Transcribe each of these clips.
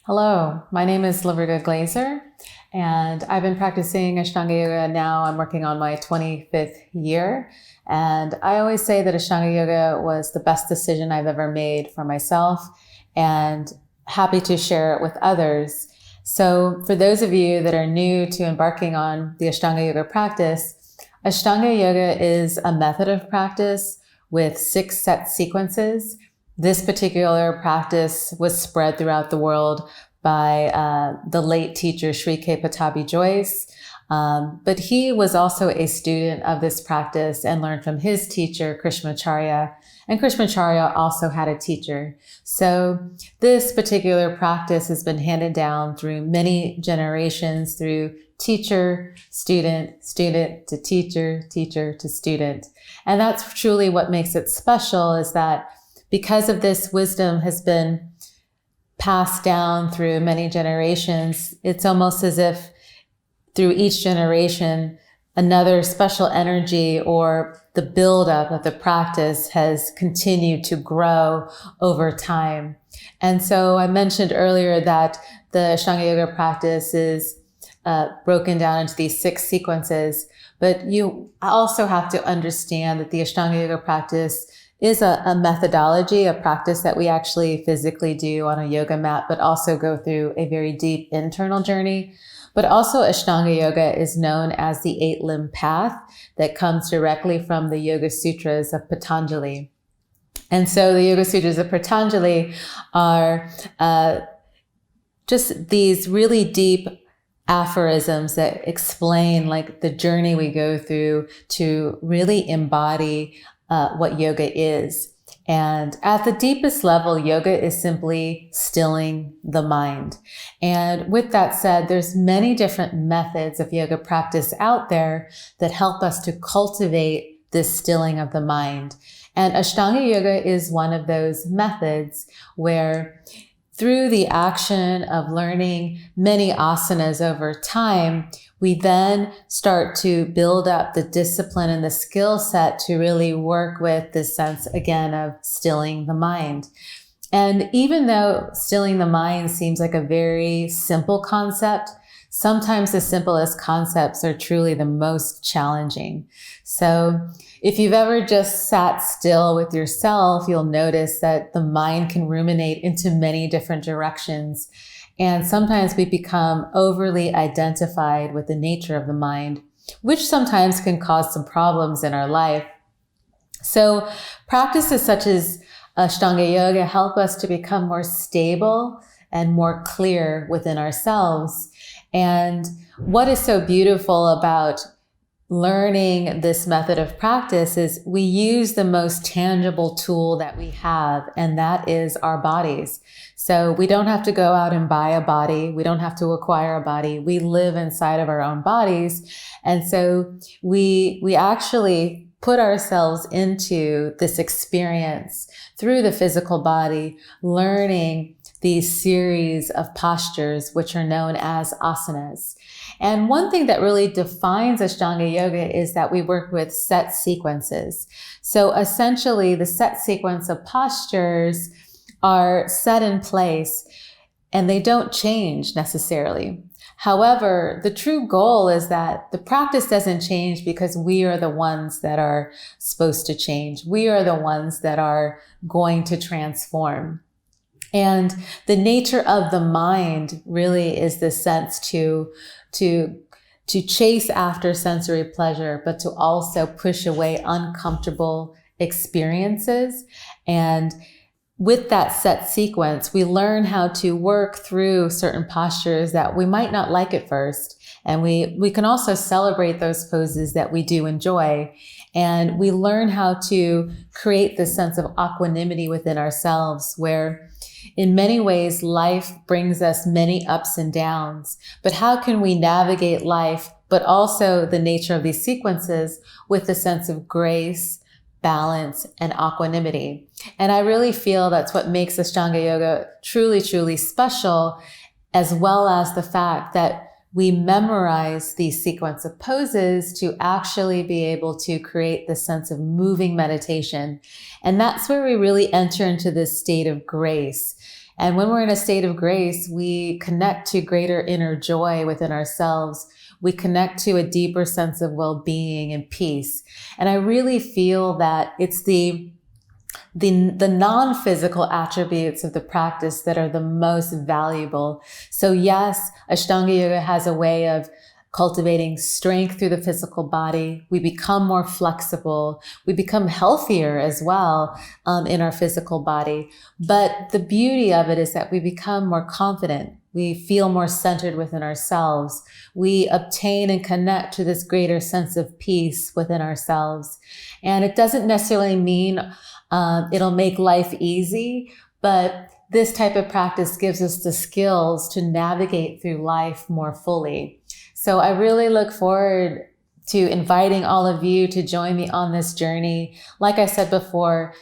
Hello, my name is Laruga Glaser, and I've been practicing Ashtanga Yoga now. I'm working on my 25th year. And I always say that Ashtanga Yoga was the best decision I've ever made for myself and happy to share it with others. So for those of you that are new to embarking on the Ashtanga Yoga practice, Ashtanga Yoga is a method of practice with 6 set sequences. This particular practice was spread throughout the world by the late teacher Sri K. Patabi Joyce. But he was also a student of this practice and learned from his teacher, Krishnamacharya. And Krishnamacharya also had a teacher. So this particular practice has been handed down through many generations, through teacher, student, student to teacher, teacher to student. And that's truly what makes it special, is that because of this wisdom has been passed down through many generations, it's almost as if through each generation, another special energy or the buildup of the practice has continued to grow over time. And so I mentioned earlier that the Ashtanga Yoga practice is broken down into these 6 sequences, but you also have to understand that the Ashtanga Yoga practice is a methodology, a practice that we actually physically do on a yoga mat, but also go through a very deep internal journey. But also Ashtanga Yoga is known as the 8-limb path that comes directly from the Yoga Sutras of Patanjali. And so the Yoga Sutras of Patanjali are just these really deep aphorisms that explain like the journey we go through to really embody what yoga is. And at the deepest level, yoga is simply stilling the mind. And with that said, there's many different methods of yoga practice out there that help us to cultivate this stilling of the mind. And Ashtanga Yoga is one of those methods where through the action of learning many asanas over time, we then start to build up the discipline and the skill set to really work with this sense, again, of stilling the mind. And even though stilling the mind seems like a very simple concept, sometimes the simplest concepts are truly the most challenging. So if you've ever just sat still with yourself, you'll notice that the mind can ruminate into many different directions. And sometimes we become overly identified with the nature of the mind, which sometimes can cause some problems in our life. So practices such as Ashtanga Yoga help us to become more stable and more clear within ourselves. And what is so beautiful about learning this method of practice is we use the most tangible tool that we have, and that is our bodies. So we don't have to go out and buy a body. We don't have to acquire a body. We live inside of our own bodies. And so we actually put ourselves into this experience through the physical body, learning these series of postures, which are known as asanas. And one thing that really defines Ashtanga Yoga is that we work with set sequences. So essentially, the set sequence of postures are set in place and they don't change necessarily. However, the true goal is that the practice doesn't change because we are the ones that are supposed to change. We are the ones that are going to transform. And the nature of the mind really is this sense to chase after sensory pleasure, but to also push away uncomfortable experiences. And with that set sequence, we learn how to work through certain postures that we might not like at first. And we can also celebrate those poses that we do enjoy. And we learn how to create this sense of equanimity within ourselves, where in many ways, life brings us many ups and downs. But how can we navigate life, but also the nature of these sequences with a sense of grace, balance, and equanimity? And I really feel that's what makes Ashtanga Yoga truly, truly special, as well as the fact that we memorize these sequence of poses to actually be able to create this sense of moving meditation. And that's where we really enter into this state of grace. And when we're in a state of grace, we connect to greater inner joy within ourselves. We connect to a deeper sense of well-being and peace. And I really feel that it's the non-physical attributes of the practice that are the most valuable. So yes, Ashtanga yoga has a way of cultivating strength through the physical body. We become more flexible. We become healthier as well in our physical body. But the beauty of it is that we become more confident. We feel more centered within ourselves. We obtain and connect to this greater sense of peace within ourselves. And it doesn't necessarily mean it'll make life easy, but this type of practice gives us the skills to navigate through life more fully. So I really look forward to inviting all of you to join me on this journey. Like I said before,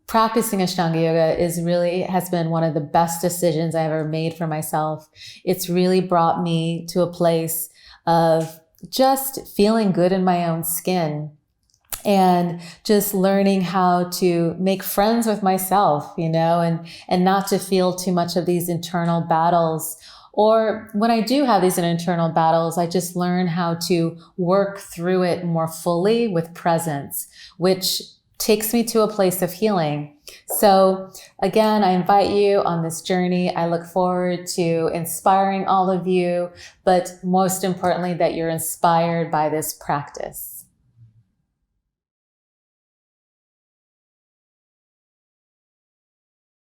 practicing Ashtanga yoga has been one of the best decisions I ever made for myself. It's really brought me to a place of just feeling good in my own skin and just learning how to make friends with myself, and not to feel too much of these internal battles. Or when I do have these internal battles, I just learn how to work through it more fully with presence, which takes me to a place of healing. So again, I invite you on this journey. I look forward to inspiring all of you, but most importantly, that you're inspired by this practice.